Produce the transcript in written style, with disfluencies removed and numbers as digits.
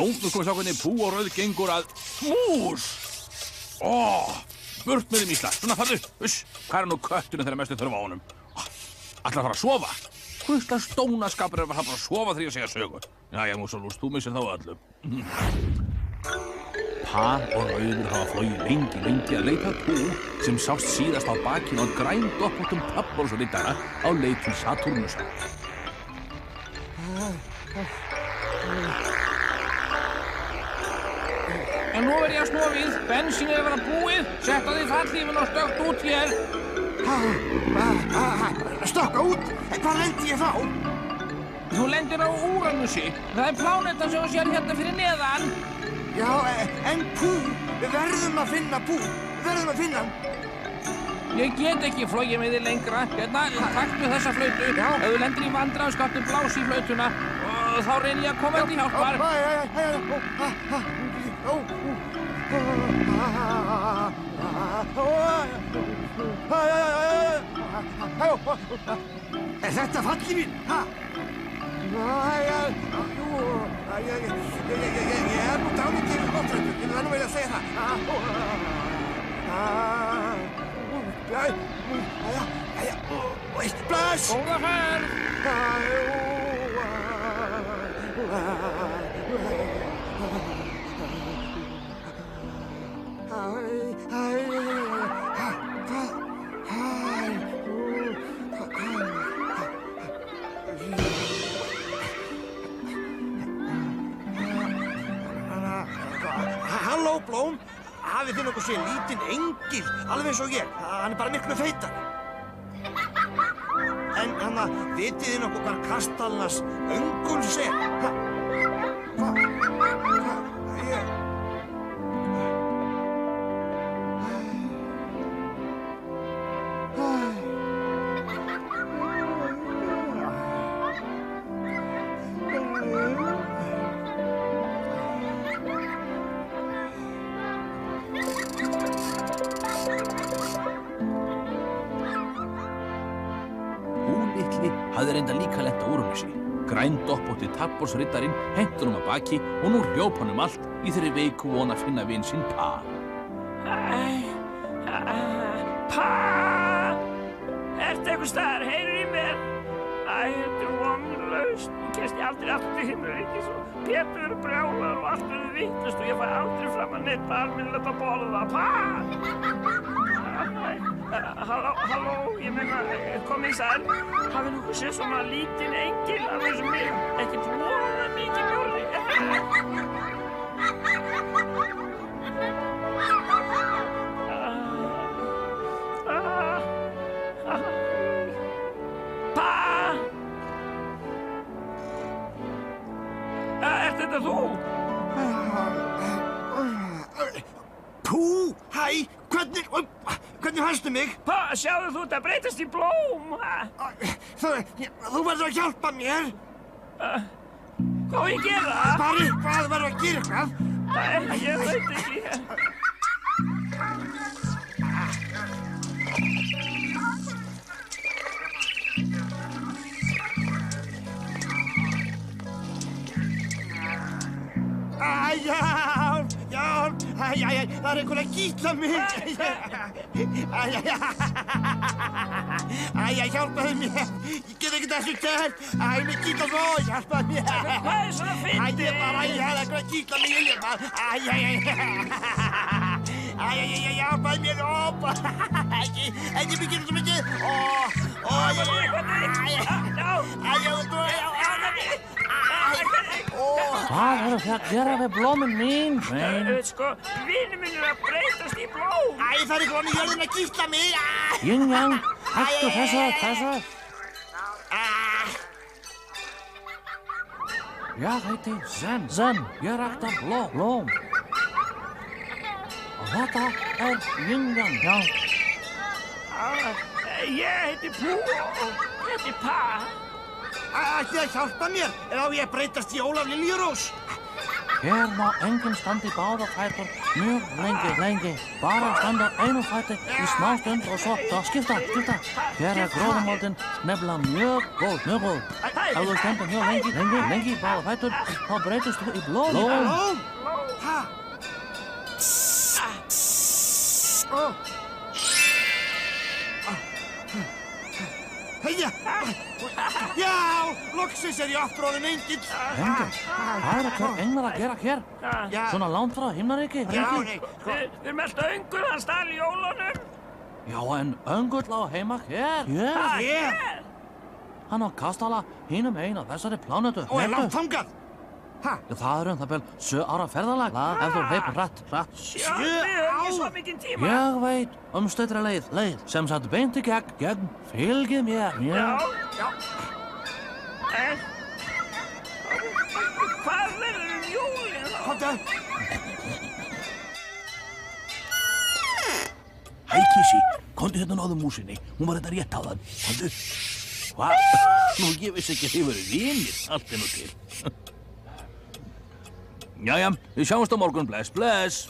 Nú skulum við sjá hvernig Pú og Rauð gengur að mús. Burt með þeim Ísla. Svona farðu. Hvað nú kötturinn þegar mestu þurfa á honum? Ætlar að fara að sofa? Hvursta stónaskapur að fara að sofa þegar ég segja sögu? Jæja, Músalús, þú missir þá öllu. Par og Rauður hafa flogið lengi að leita Pú sem sást síðast á bakinu á grændoppóttum Tappolsriddara á leið til Satúrnusar. En nú verð ég að snúa við. Bensínið er að vera búið. Setta þið fallífinn og stökkt út hér. Stökka út? Hvað lendi ég þá? Þú lendir á Úranusi. Það er pláneta sem þú sér hérna fyrir neðan. Já, en Pú? Við verðum að finna Pú. Við verðum að finna hann. Ég get ekki flogið með þig lengra. Hérna, taktu þessa flautu. Já. Ef þú lendir í vandræðum skáttu blás í flautuna. Og þá reyni ég að koma til hjálpar. Er þetta fallífinn? Ég er nú dálítið óþreyttur, ég verð nú að segja það. Bless! Góða ferð! Halló, Blóm. Hafið þið nokkuð séð lítinn engil, alveg eins og ég. Hann er bara miklu feitar. En vitið þið nokkuð hvað Kastalnas Önguls er? Hafði reynda líka lent á Úranusi. Grændoppótti Tappolsriddarinn henti honum að baki og nú hljóp hann allt í þeirri veiku von að finna vin sinn Pa. Pa! Ertu einhvers staðar? Heyrir í mér? Þetta er vonlaust. Nú kemst ég aldrei aftur til himnaríkis og Pétur er brjálaður og allt verður vitlaust og ég fæ aldrei fram að neitt almennilegt að borða. Pa! Halló, ég meina, komið í sæl. Hafið nokkuð séð svona lítinn engil af eins og mig? Ekkert voða mikið mjórri. Pa! Ert þetta þú? Pú, hæ, hvernig fannstu mig? Pa, sjáðu þú ert að breytast í blóm. Þú verður að hjálpa mér. Hvað á ég að gera? Barri, hvað verður að gera eitthvað? Ég veit ekki. Hjálp, það er einhver að gíta mig. Hjálpaðu mér, ég get ekki þessu gert. Mér gíta svo, hjálpaðu mér. Hvað er svona fyndið? Það er einhver að gíta mig, hjálpaðu mér, ekki mikið svo mikið. Hvað eru þið að gera við blómin mín? Sko, vinur minn er að breytast í blóm. Það er eitthvað í jörðin að gísla mig. Yin-yang, hættu þessu. Ég heiti Zen. Ég rækta blóm. Og þetta er Yin-yang, já. Ég heiti Pú og þetta er Pa. Ætli að hjálpa mér, eða á ég að breytast í Ólaf Liljurós? Hér má enginn standa í báða fætur mjög lengi. Bara standa á einum fæti í smá stund og svo skipta. Hér gróðurmoldin nefnilega mjög góð. Ef þú stendur mjög lengi í báða fætur, þá breytist þú í blóm. Ha? Heia! Já, loksins ég aftur orðinn engill. Engill? Hvað hver englar að gera hér? Já. Svona langt frá himnaríki? Já, nei. Við erum alltaf öngur að stala jólunum. Já, en öngull á heima hér? Hér? Hann á kastala hinum einn á þessari plánetu. Og langt þangað. Ha? Já, það eru það vel 7 ára ferðalag. Ef þú hleypur hratt. Já, við höfum ekki svo mikinn tíma. Ég veit, umstættri leið sem sagt beint í gegn, fylgið mér. Já. En hvað verður jólin þá? Komdu. Hæ, Kissi, komdu hérna náðu músinni. Hún var þetta rétt á þann. Komdu. Hvað? Nú, ég vissi ekki að þið verið vinir. Allt nú til. Jæja, við sjáumst á morgun. Bless.